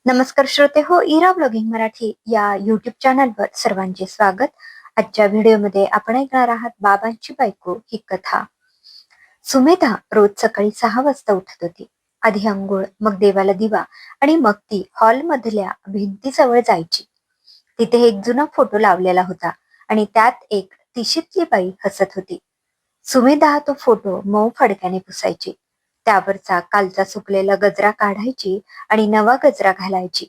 नमस्कार श्रोते हो, इरा ब्लॉगिंग मराठी या युट्यूब चॅनलवर सर्वांचे स्वागत. आजच्या व्हिडिओमध्ये आपण ऐकणार आहात बाबांची बायको ही कथा. सुमेधा रोज सकाळी 6 वाजता उठत होती. आधी अंघोळ, मग देवाला दिवा आणि मग ती हॉल मधल्या भिंतीजवळ जायची. तिथे एक जुना फोटो लावलेला होता आणि त्यात एक तिशीतली बाई हसत होती. सुमेधा तो फोटो मऊ फडक्याने पुसायची. त्यावरचा कालचा सुकलेला गजरा काढायची आणि नवा गजरा घालायची.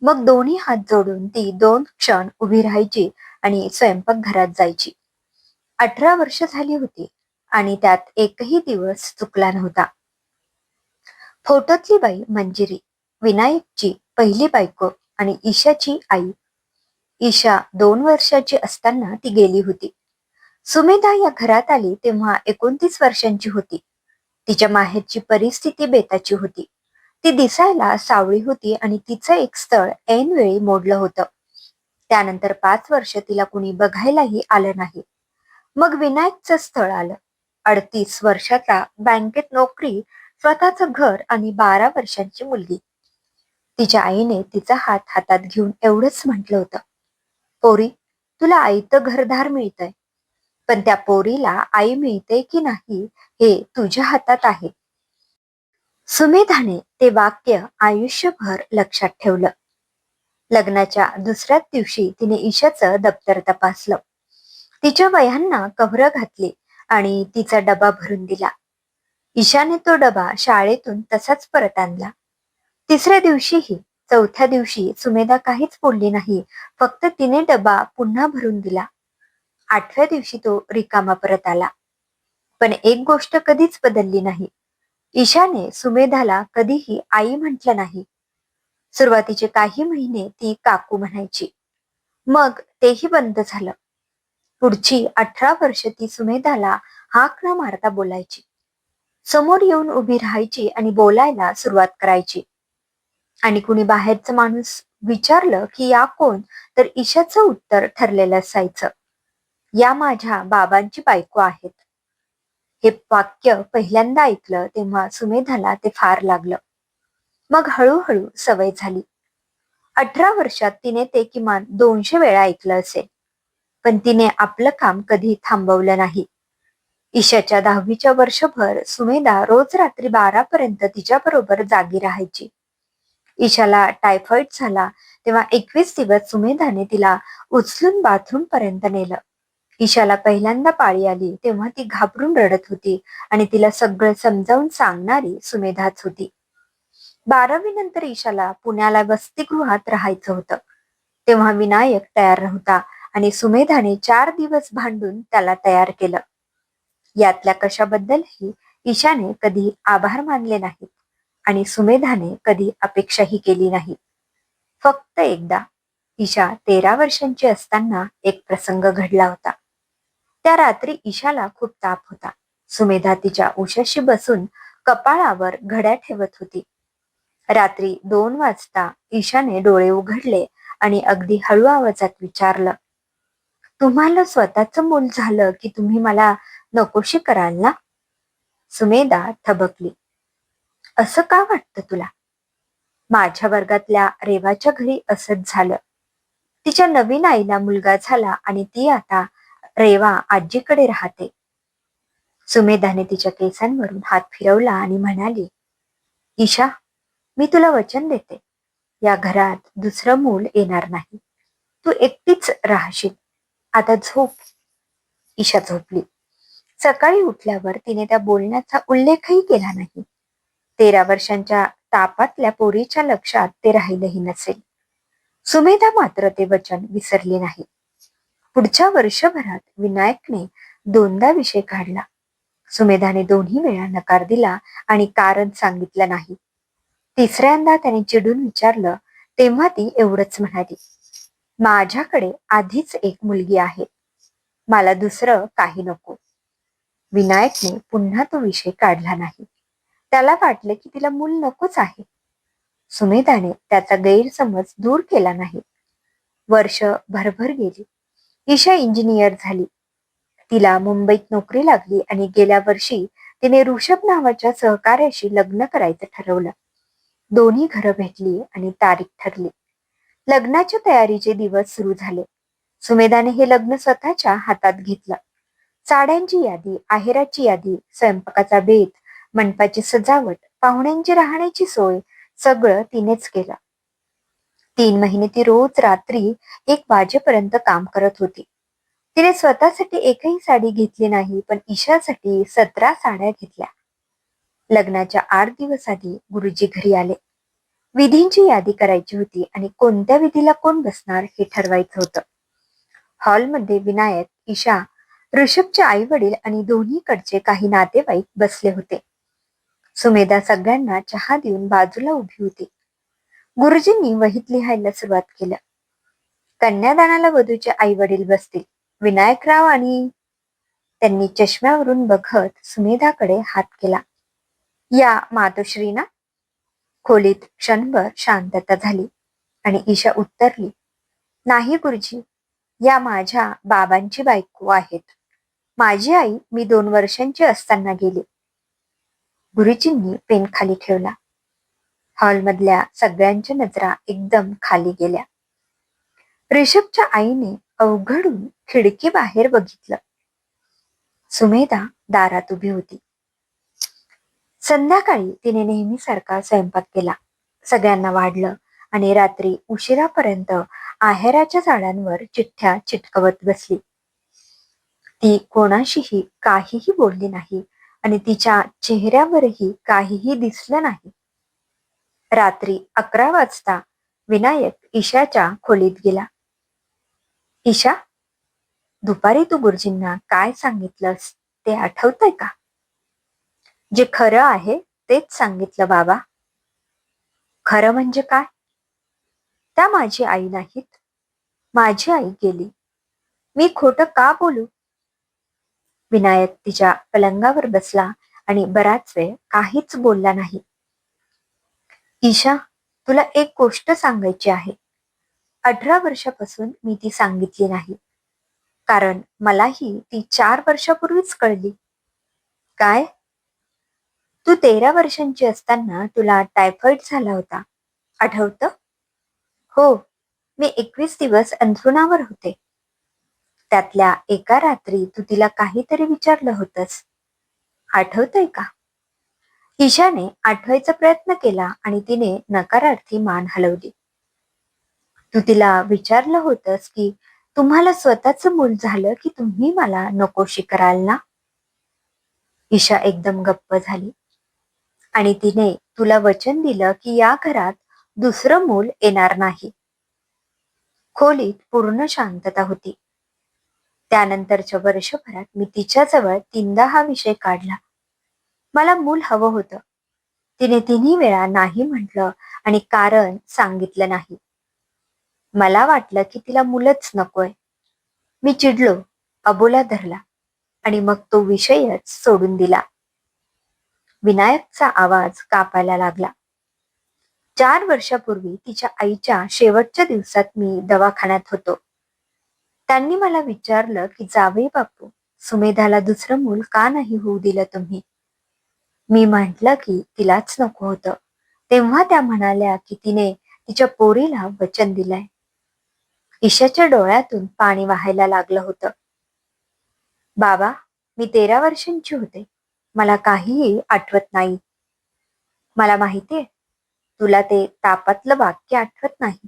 मग दोन्ही हात जोडून ती 2 क्षण उभी राहायची आणि स्वयंपाकघरात जायची. 18 वर्ष झाली होती आणि त्यात एकही दिवस चुकला नव्हता. फोटोतली बाई मंजिरी, विनायकची पहिली बायको आणि ईशाची आई. ईशा 2 वर्षाची असताना ती गेली होती. सुमेधा या घरात आली तेव्हा 29 वर्षांची होती. तिच्या माहेरची परिस्थिती बेताची होती. ती दिसायला सावळी होती आणि तिचं एक स्थळ ऐनवेळी मोडलं होतं. त्यानंतर 5 वर्ष तिला कुणी बघायलाही आलं नाही. मग विनायकचं स्थळ आलं. 38 वर्षाचा, बँकेत नोकरी, स्वतःचं घर आणि 12 वर्षांची मुलगी. तिच्या आईने तिचा हात हातात घेऊन एवढंच म्हटलं होतं, पोरी, तुला आईतं घरदार मिळतंय, पण त्या पोरीला आई मिळते की नाही हे तुझ्या हातात आहे. सुमेधाने ते वाक्य आयुष्यभर लक्षात ठेवलं. लग्नाच्या दुसऱ्याच दिवशी तिने ईशाचं दप्तर तपासलं. तिच्या वह्यांना कव्हरं घातली आणि तिचा डबा भरून दिला. ईशाने तो डबा शाळेतून तसाच परत आणला. तिसऱ्या दिवशीही, चौथ्या दिवशी सुमेधा काहीच बोलली नाही. फक्त तिने डबा पुन्हा भरून दिला. 8व्या दिवशी तो रिकामा परत आला. पण एक गोष्ट कधीच बदलली नाही. ईशाने सुमेधाला कधीही आई म्हटलं नाही. सुरुवातीचे काही महिने ती काकू म्हणायची. मग तेही बंद झालं. पुढची 18 वर्ष ती सुमेधाला हाक न मारता बोलायची. समोर येऊन उभी राहायची आणि बोलायला सुरुवात करायची. आणि कुणी बाहेरचं माणूस विचारलं की या कोण, तर ईशाचं उत्तर ठरलेलं असायचं, या माझ्या बाबांची बायको आहेत. हे वाक्य पहिल्यांदा ऐकलं तेव्हा सुमेधाला ते फार लागलं. मग हळूहळू सवय झाली. 18 वर्षात तिने ते किमान 200 वेळा ऐकलं असेल. पण तिने आपलं काम कधी थांबवलं नाही. ईशाच्या 10वीच्या वर्षभर सुमेधा रोज रात्री 12 पर्यंत तिच्याबरोबर जागी राहायची. ईशाला टायफॉइड झाला तेव्हा 21 दिवस सुमेधाने तिला उचलून बाथरूम पर्यंत नेलं. ईशाला पहिल्यांदा पाळी आली तेव्हा ती घाबरून रडत होती आणि तिला सगळं समजावून सांगणारी सुमेधाच होती. 12वी नंतर ईशाला पुण्याला वसतिगृहात राहायचं होतं. तेव्हा विनायक तयार नव्हता आणि सुमेधाने 4 दिवस भांडून त्याला तयार केलं. यातल्या कशाबद्दलही ईशाने कधी आभार मानले नाहीत आणि सुमेधाने कधी अपेक्षाही केली नाही. फक्त एकदा ईशा 13 वर्षांची असताना एक प्रसंग घडला होता. त्या रात्री ईशाला खूप ताप होता. सुमेधा तिच्या उशाशी बसून कपाळावर घड्या ठेवत होती. रात्री 2 वाजता ईशाने डोळे उघडले आणि अगदी हळू आवाजात विचारलं, तुम्हाला स्वतःचं मूल झालं की तुम्ही मला नकोशी कराल ना? सुमेधा थबकली. असं का वाटतं तुला? माझ्या वर्गातल्या रेवाच्या घरी असंच झालं. तिच्या नवीन आईला मुलगा झाला आणि ती आता रेवा आजीकडे राहते. सुमेधाने तिच्या केसांवरून हात फिरवला आणि म्हणाली, ईशा, मी तुला वचन देते, या घरात दुसरं मूल येणार नाही. तू एकटीच राहशील. आता झोप. ईशा झोपली. सकाळी उठल्यावर तिने त्या बोलण्याचा उल्लेखही केला नाही. 13 वर्षांच्या तापातल्या पोरीच्या लक्षात ते राहिलंही नसेल. सुमेधा मात्र ते वचन विसरली नाही. पुढच्या वर्षभरात विनायकने 2दा विषय काढला. सुमेधाने दोन्ही वेळा नकार दिला आणि कारण सांगितलं नाही. तिसऱ्यांदा त्याने चिडून विचारलं तेव्हा ती एवढंच म्हणाली, माझ्याकडे आधीच एक मुलगी आहे, मला दुसरं काही नको. विनायकने पुन्हा तो विषय काढला नाही. त्याला वाटलं की तिला मूल नकोच आहे. सुमेधाने त्याचा गैरसमज दूर केला नाही. वर्ष भरभर गेली. ईशा इंजिनियर झाली. तिला मुंबईत नोकरी लागली आणि गेल्या वर्षी तिने ऋषभ नावाच्या सहकार्याशी लग्न करायचं ठरवलं. दोन्ही घरं भेटली आणि तारीख ठरली. लग्नाच्या तयारीचे दिवस सुरू झाले. सुमेधाने हे लग्न स्वतःच्या हातात घेतलं. साड्यांची यादी, आहेराची यादी, स्वयंपाकाचा बेत, मंडपाची सजावट, पाहुण्यांची राहण्याची सोय सगळं तिनेच केलं. 3 महिने ती रोज रात्री 1 वाजेपर्यंत काम करत होती. तिने स्वतःसाठी एकही साडी घेतली नाही, पण ईशासाठी 17 साड्या घेतल्या. लग्नाच्या 8 दिवस आधी गुरुजी घरी आले. विधींची यादी करायची होती आणि कोणत्या विधीला कोण बसणार हे ठरवायचं होतं. हॉलमध्ये विनायक, ईशा, ऋषभचे आई वडील आणि दोन्हीकडचे काही नातेवाईक बसले होते. सुमेधा सगळ्यांना चहा देऊन बाजूला उभी होती. गुरुजींनी वहीत लिहायला सुरुवात केलं. कन्यादानाला वधूचे आई वडील बसतील. विनायकराव आणि त्यांनी चष्म्यावरून बघत सुमेधाकडे हात केला. या मातोश्रीना. खोलीत क्षणभर शांतता झाली आणि ईशा उत्तरली, नाही गुरुजी, या माझ्या बाबांची बायको आहेत. माझी आई मी 2 वर्षांची असताना गेली. गुरुजींनी पेन खाली ठेवला. हॉलमधल्या सगळ्यांच्या नजरा एकदम खाली गेल्या. ऋषभच्या आईने अवघडून खिडकी बाहेर बघितलं. सुमेधा दारात उभी होती. संध्याकाळी तिने नेहमीसारखा स्वयंपाक केला. सगळ्यांना वाढलं आणि रात्री उशिरापर्यंत आहेराच्या झाडांवर चिठ्ठ्या चिटकवत बसली. ती कोणाशीही काहीही बोलली नाही आणि तिच्या चेहऱ्यावरही काहीही दिसलं नाही. रात्री 11 वाजता विनायक ईशाच्या खोलीत गेला. ईशा, दुपारी तू गुरुजींना काय सांगितलंस ते आठवतंय का? जे खरं आहे तेच सांगितलं बाबा. खरं म्हणजे काय? त्या माझी आई नाहीत. माझी आई गेली. मी खोटं का बोलू? विनायक तिच्या पलंगावर बसला आणि बराच वेळ काहीच बोलला नाही. ईशा, तुला एक गोष्ट सांगायची आहे. 18 वर्षापासून मी ती सांगितली नाही, कारण मलाही ती 4 वर्षापूर्वीच कळली. काय? तू 13 वर्षांची असताना तुला टायफॉइड झाला होता, आठवतं? हो, मी 21 दिवस अंथरुणावर होते. त्यातल्या एका रात्री तू तिला काहीतरी विचारलं होतंस, आठवतंय का? ईशाने आठवायचा प्रयत्न केला आणि तिने नकारार्थी मान हलवली. तू तिला विचारलं होतंस की तुम्हाला स्वतःचं मूल झालं की तुम्ही मला नकोशी कराल ना? ईशा एकदम गप्प झाली. आणि तिने तुला वचन दिलं की या घरात दुसरं मूल येणार नाही. खोलीत पूर्ण शांतता होती. त्यानंतरच्या वर्षभरात मी तिच्याजवळ 3दा हा विषय काढला. मला मूल हवं होतं. तिने 3ही वेळा नाही म्हटलं आणि कारण सांगितलं नाही. मला वाटलं की तिला मुलंच नकोय. मी चिडलो, अबोला धरला आणि मग तो विषयच सोडून दिला. विनायकचा आवाज कापायला लागला. 4 वर्षापूर्वी तिच्या आईच्या शेवटच्या दिवसात मी दवाखान्यात होतो. त्यांनी मला विचारलं की जावई बापू, सुमेधाला दुसरं मूल का नाही होऊ दिलं तुम्ही? मी म्हटलं की तिलाच नको होतं. तेव्हा त्या म्हणाल्या की तिने तिच्या पोरीला वचन दिलंय. ईशाच्या डोळ्यातून पाणी वाहायला लागलं होतं. बाबा, मी 13 वर्षांची होते. मला काहीही आठवत नाही. मला माहितीये, तुला ते तापातलं वाक्य आठवत नाही,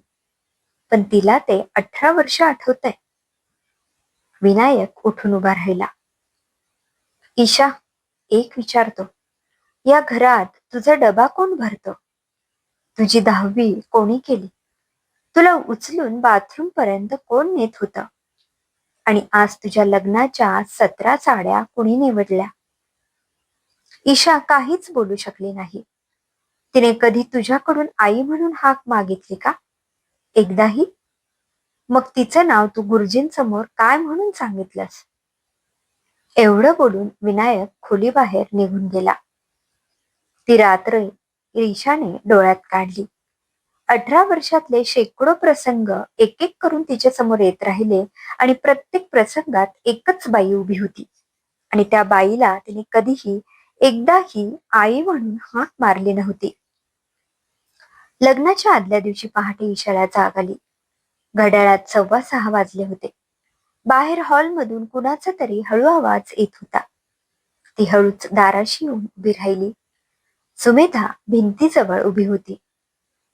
पण तिला ते 18 वर्ष आठवतंय. विनायक उठून उभा राहिला. ईशा, एक विचारतो, या घरात तुझा डबा कोण भरतो? तुझी 10वी कोणी केली? तुला उचलून बाथरूम पर्यंत कोण नेत होतं? आणि आज तुझ्या लग्नाच्या 17 साड्या कुणी निवडल्या? ईशा काहीच बोलू शकली नाही. तिने कधी तुझ्याकडून आई म्हणून हाक मागितली का? एकदाही? मग तिचं नाव तू गुरुजींसमोर काय म्हणून सांगितलंस? एवढं बोलून विनायक खोलीबाहेर निघून गेला. ती रात्र ईशाने डोळ्यात काढली. 18 वर्षातले शेकडो प्रसंग एक एक करून तिच्या समोर येत राहिले आणि प्रत्येक प्रसंगात एकच बाई उभी होती आणि त्या बाईला तिने कधीही एकदाही आई म्हणून हाक मारली नव्हती. लग्नाच्या आदल्या दिवशी पहाटे ईशाला जाग आली. घड्याळात 6:15 वाजले होते. बाहेर हॉलमधून कुणाचा तरी हळू आवाज येत होता. ती हळूच दाराशी येऊन उभी राहिली. सुमेधा भिंतीजवळ उभी होती.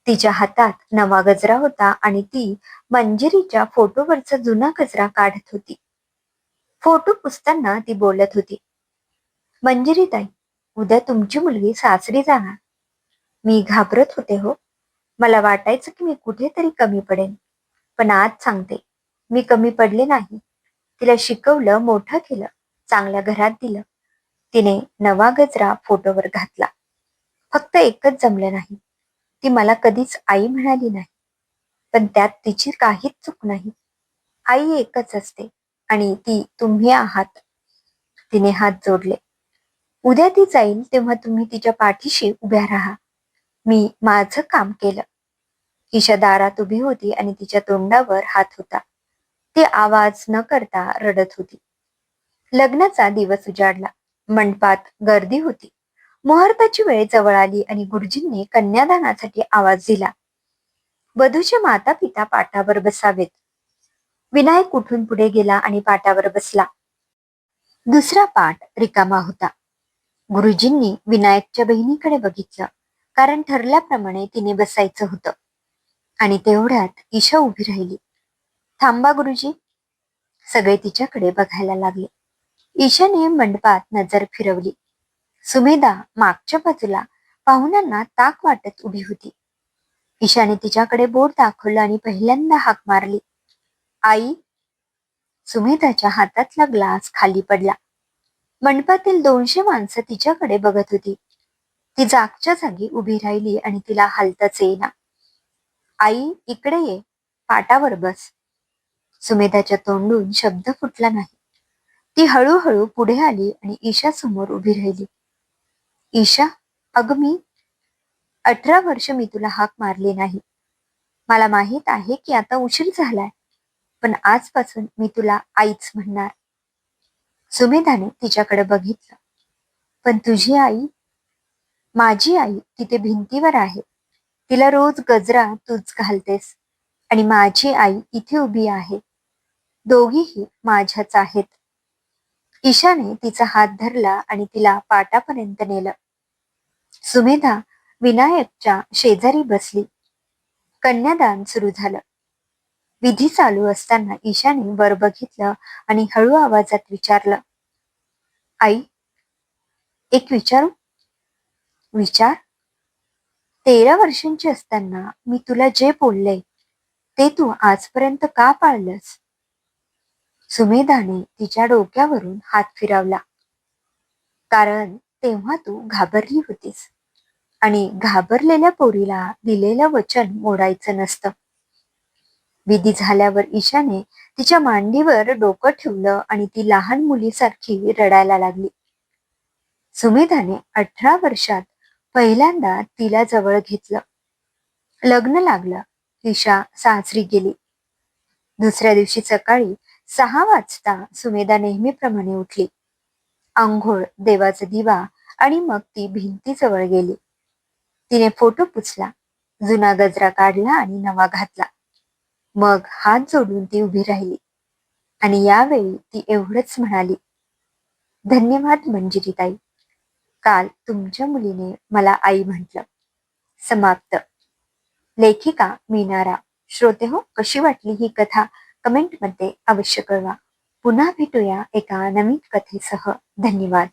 तिच्या हातात नवा गजरा होता आणि ती मंजिरीच्या फोटोवरचा जुना गजरा काढत होती. फोटो पुसताना ती बोलत होती, मंजिरीताई, उद्या तुमची मुलगी सासरी जाणार. मी घाबरत होते हो. मला वाटायचं की मी कुठेतरी कमी पडेन. पण आज सांगते, मी कमी पडले नाही. तिला शिकवलं, मोठं केलं, चांगल्या घरात दिलं. तिने नवा गजरा फोटोवर घातला. फक्त एकच जमलं नाही. ती मला कधीच आई म्हणाली नाही. पण त्यात तिची काहीच चूक नाही. आई एकच असते आणि ती तुम्ही आहात. तिने हात जोडले. उद्या ती जाईल तेव्हा तुम्ही तिच्या पाठीशी उभ्या राहा. मी माझं काम केलं. ईशा दारात उभी होती आणि तिच्या तोंडावर हात होता. ती आवाज न करता रडत होती. लग्नाचा दिवस उजाडला. मंडपात गर्दी होती. मुहूर्ताची वेळ जवळ आली आणि गुरुजींनी कन्यादानासाठी आवाज दिला. वधूचे माता पिता पाटावर बसावेत. विनायक उठून पुढे गेला आणि पाटावर बसला. दुसरा पाट रिकामा होता. गुरुजींनी विनायकच्या बहिणीकडे बघितलं, कारण ठरल्याप्रमाणे तिने बसायचं होतं. आणि तेवढ्यात ईशा उभी राहिली. थांबा गुरुजी. सगळे तिच्याकडे बघायला लागले. ईशाने मंडपात नजर फिरवली. सुमेधा मागच्या बाजूला पाहुण्यांना ताक वाटत उभी होती. ईशाने तिच्याकडे बोट दाखवलं आणि पहिल्यांदा हाक मारली, आई. सुमेधाच्या हातातला ग्लास खाली पडला. मंडपातील 200 माणसं तिच्याकडे बघत होती. ती जागच्या जागी उभी राहिली आणि तिला हालताच येईना. आई, इकडे ये, पाटावर बस. सुमेधाच्या तोंडून शब्द फुटला नाही. ती हळूहळू पुढे आली आणि ईशा समोर उभी राहिली. ईशा, अगं मी 18 वर्ष मी तुला हाक मारली नाही. मला माहित आहे की आता उशीर झालाय, पण आजपासून मी तुला आईच म्हणणार. सुमेधाने तिच्याकडे बघितलं. पण तुझी आई? माझी आई तिथे भिंतीवर आहे. तिला रोज गजरा तूच घालतेस आणि माझी आई इथे उभी आहे. दोघीही माझ्याच आहेत. ईशाने तिचा हात धरला आणि तिला पाटापर्यंत नेलं. सुमेधा विनायकच्या शेजारी बसली. कन्यादान सुरू झालं. विधी चालू असताना ईशाने वर बघितलं आणि हळू आवाजात विचारलं, आई, एक विचारू? विचार. 13 वर्षांची असताना मी तुला जे बोलले ते तू आजपर्यंत का पाळलंस? सुमेधाने तिच्या डोक्यावरून हात फिरवला. कारण तेव्हा तू घाबरली होतीस आणि घाबरलेल्या पोरीला दिलेलं वचन मोडायचं नसतं. विधी झाल्यावर ईशाने तिच्या मांडीवर डोकं ठेवलं आणि ती लहान मुलीसारखी रडायला लागली. सुमेधाने 18 वर्षात पहिल्यांदा तिला जवळ घेतलं. लग्न लागलं. ईशा सासरी गेली. दुसऱ्या दिवशी सकाळी 6 वाजता सुमेधा नेहमीप्रमाणे उठली. आंघोळ, देवाचा दिवा आणि मग ती भिंतीजवळ गेली. तिने फोटो पुसला, जुना गजरा काढला आणि नवा घातला. मग हात जोडून ती उभी राहिली आणि यावेळी ती एवढंच म्हणाली, धन्यवाद मंजिरीताई. काल तुमच्या मुलीने मला आई म्हटलं. समाप्त. लेखिका मीनारा. श्रोते हो, कशी वाटली ही कथा कमेंटमध्ये अवश्य कळवा. पुन्हा भेटूया एका नवीन कथेसह. धन्यवाद.